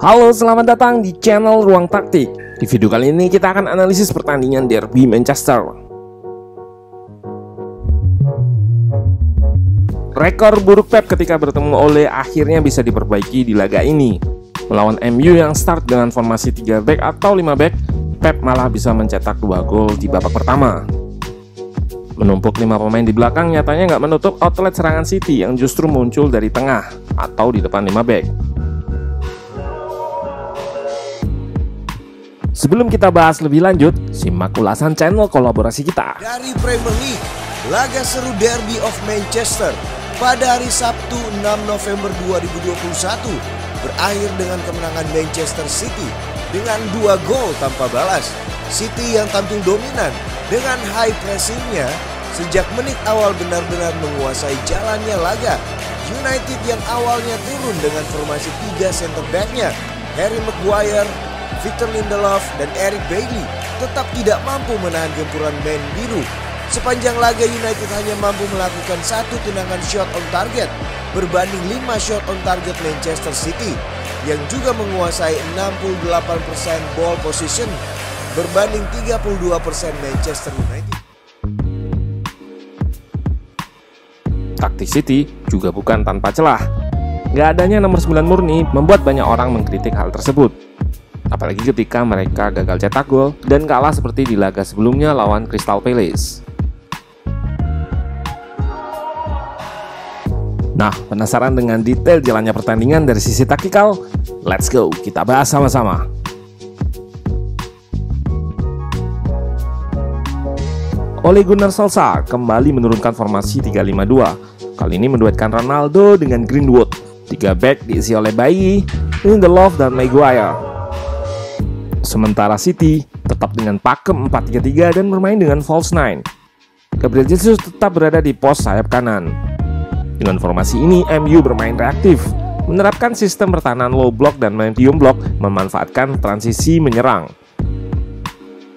Halo, selamat datang di channel Ruang Taktik. Di video kali ini kita akan analisis pertandingan derby Manchester. Rekor buruk Pep ketika bertemu Ole akhirnya bisa diperbaiki di laga ini. Melawan MU yang start dengan formasi 3 back atau 5 back, Pep malah bisa mencetak 2 gol di babak pertama. Menumpuk 5 pemain di belakang nyatanya nggak menutup outlet serangan City yang justru muncul dari tengah atau di depan 5 back. Sebelum kita bahas lebih lanjut, simak ulasan channel kolaborasi kita. Dari Premier League, laga seru Derby of Manchester pada hari Sabtu 6 November 2021 berakhir dengan kemenangan Manchester City dengan 2 gol tanpa balas. City yang tampil dominan dengan high pressingnya sejak menit awal benar-benar menguasai jalannya laga. United yang awalnya turun dengan formasi 3 center back-nya, Harry Maguire, Victor Lindelof, dan Eric Bailly tetap tidak mampu menahan gempuran Man Biru. Sepanjang laga United hanya mampu melakukan 1 tendangan shot on target berbanding 5 shot on target Manchester City yang juga menguasai 68% ball position berbanding 32% Manchester United. Taktik City juga bukan tanpa celah. Gak adanya nomor 9 murni membuat banyak orang mengkritik hal tersebut. Apalagi ketika mereka gagal cetak gol dan kalah seperti di laga sebelumnya lawan Crystal Palace. Nah, penasaran dengan detail jalannya pertandingan dari sisi taktikal? Let's go, kita bahas sama-sama. Ole Gunnar Solskjaer kembali menurunkan formasi 3-5-2. Kali ini menduetkan Ronaldo dengan Greenwood. 3 back diisi oleh Bailly, Lindelof, dan Maguire. Sementara City tetap dengan pakem 4-3-3 dan bermain dengan false 9. Gabriel Jesus tetap berada di pos sayap kanan. Dengan formasi ini, MU bermain reaktif, menerapkan sistem pertahanan low block dan medium block, memanfaatkan transisi menyerang.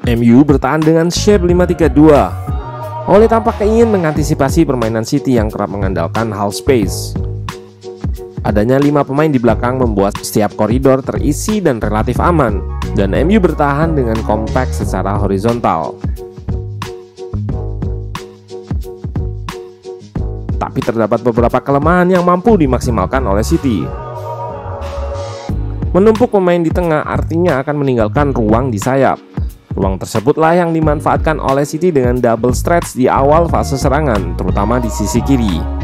MU bertahan dengan shape 5-3-2. Ole tampak ingin mengantisipasi permainan City yang kerap mengandalkan half space. Adanya 5 pemain di belakang membuat setiap koridor terisi dan relatif aman, dan MU bertahan dengan kompak secara horizontal. Tapi terdapat beberapa kelemahan yang mampu dimaksimalkan oleh City. Menumpuk pemain di tengah artinya akan meninggalkan ruang di sayap. Ruang tersebutlah yang dimanfaatkan oleh City dengan double stretch di awal fase serangan, terutama di sisi kiri.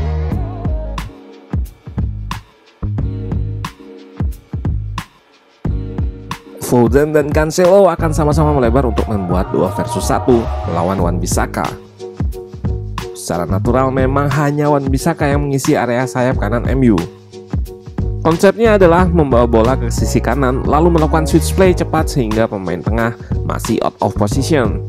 Foden dan Cancelo akan sama-sama melebar untuk membuat 2 versus 1 melawan Wan-Bissaka. Secara natural memang hanya Wan-Bissaka yang mengisi area sayap kanan MU. Konsepnya adalah membawa bola ke sisi kanan lalu melakukan switch play cepat sehingga pemain tengah masih out of position.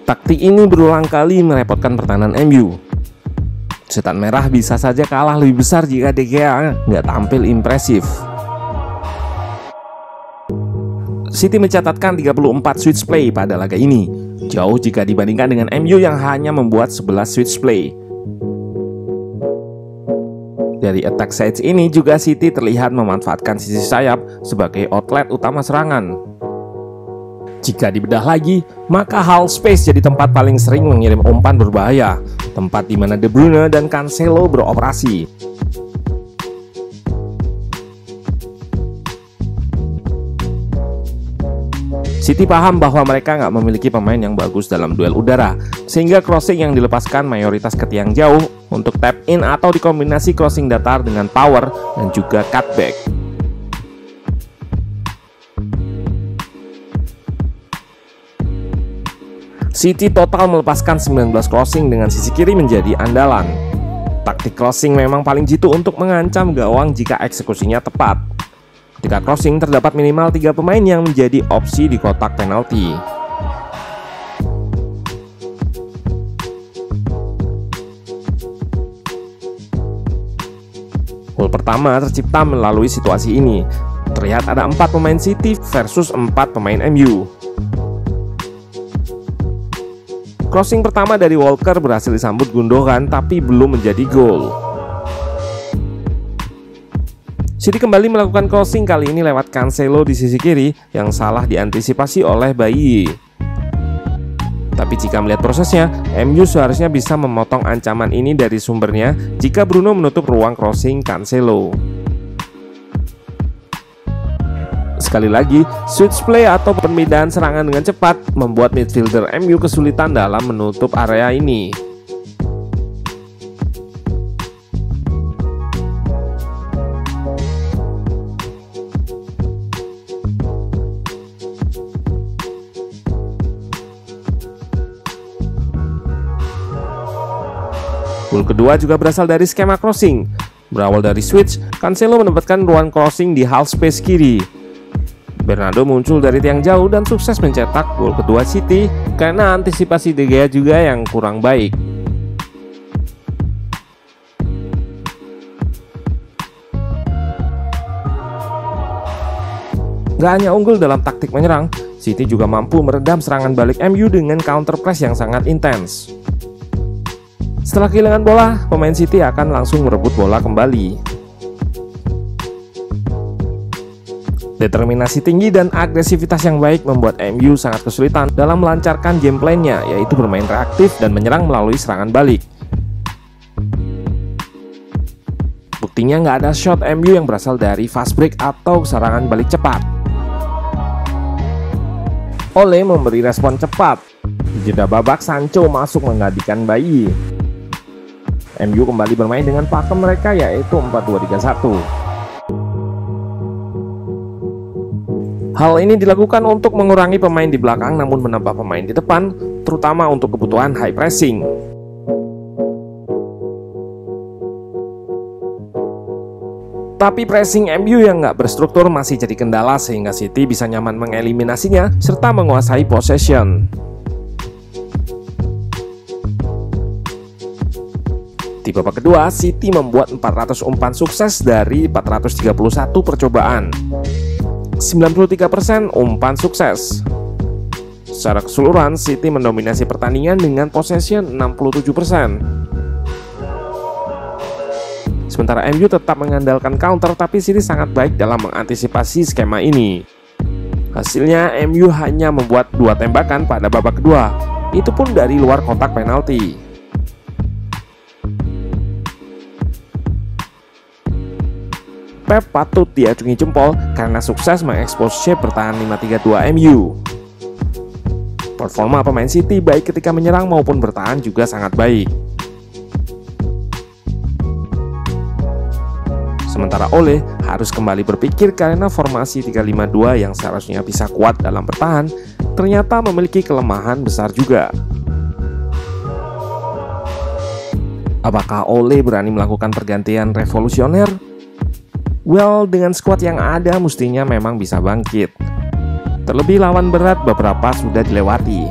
Taktik ini berulang kali merepotkan pertahanan MU. Setan merah bisa saja kalah lebih besar jika De Gea nggak tampil impresif. City mencatatkan 34 switch play pada laga ini, jauh jika dibandingkan dengan MU yang hanya membuat 11 switch play. Dari attack sides ini juga City terlihat memanfaatkan sisi sayap sebagai outlet utama serangan. Jika dibedah lagi, maka half space jadi tempat paling sering mengirim umpan berbahaya, tempat di mana De Bruyne dan Cancelo beroperasi. City paham bahwa mereka nggak memiliki pemain yang bagus dalam duel udara, sehingga crossing yang dilepaskan mayoritas ke tiang jauh untuk tap in atau dikombinasi crossing datar dengan power dan juga cutback. City total melepaskan 19 crossing dengan sisi kiri menjadi andalan. Taktik crossing memang paling jitu untuk mengancam gawang jika eksekusinya tepat. Ketika crossing terdapat minimal 3 pemain yang menjadi opsi di kotak penalti. Gol pertama tercipta melalui situasi ini. Terlihat ada 4 pemain City versus 4 pemain MU. Crossing pertama dari Walker berhasil disambut Gundogan tapi belum menjadi gol. City kembali melakukan crossing, kali ini lewat Cancelo di sisi kiri yang salah diantisipasi oleh Bailly. Tapi jika melihat prosesnya, MU seharusnya bisa memotong ancaman ini dari sumbernya jika Bruno menutup ruang crossing Cancelo. Sekali lagi, switch play atau pemindahan serangan dengan cepat membuat midfielder MU kesulitan dalam menutup area ini. Gol kedua juga berasal dari skema crossing. Berawal dari switch, Cancelo mendapatkan ruang crossing di half space kiri. Bernardo muncul dari tiang jauh dan sukses mencetak gol kedua City karena antisipasi De Gea juga yang kurang baik. Gak hanya unggul dalam taktik menyerang, City juga mampu meredam serangan balik MU dengan counter press yang sangat intens. Setelah kehilangan bola, pemain City akan langsung merebut bola kembali. Determinasi tinggi dan agresivitas yang baik membuat MU sangat kesulitan dalam melancarkan game plan-nya, yaitu bermain reaktif dan menyerang melalui serangan balik. Buktinya nggak ada shot MU yang berasal dari fast break atau serangan balik cepat. Ole memberi respon cepat. Di jeda babak, Sancho masuk menggantikan Bailly. MU kembali bermain dengan pakem mereka, yaitu 4-2-3-1. Hal ini dilakukan untuk mengurangi pemain di belakang namun menambah pemain di depan, terutama untuk kebutuhan high pressing. Tapi pressing MU yang nggak berstruktur masih jadi kendala sehingga City bisa nyaman mengeliminasinya serta menguasai possession. Di babak kedua, City membuat 400 umpan sukses dari 431 percobaan. 93% umpan sukses. Secara keseluruhan, City mendominasi pertandingan dengan possession 67%. Sementara MU tetap mengandalkan counter, tapi City sangat baik dalam mengantisipasi skema ini. Hasilnya, MU hanya membuat 2 tembakan pada babak kedua, itu pun dari luar kotak penalti. Pep patut diacungi jempol karena sukses mengekspos shape bertahan 5-3-2 MU. Performa pemain City baik ketika menyerang maupun bertahan juga sangat baik. Sementara Ole harus kembali berpikir karena formasi 3-5-2 yang seharusnya bisa kuat dalam bertahan ternyata memiliki kelemahan besar juga. Apakah Ole berani melakukan pergantian revolusioner? Well, dengan skuad yang ada mestinya memang bisa bangkit. Terlebih lawan berat beberapa sudah dilewati.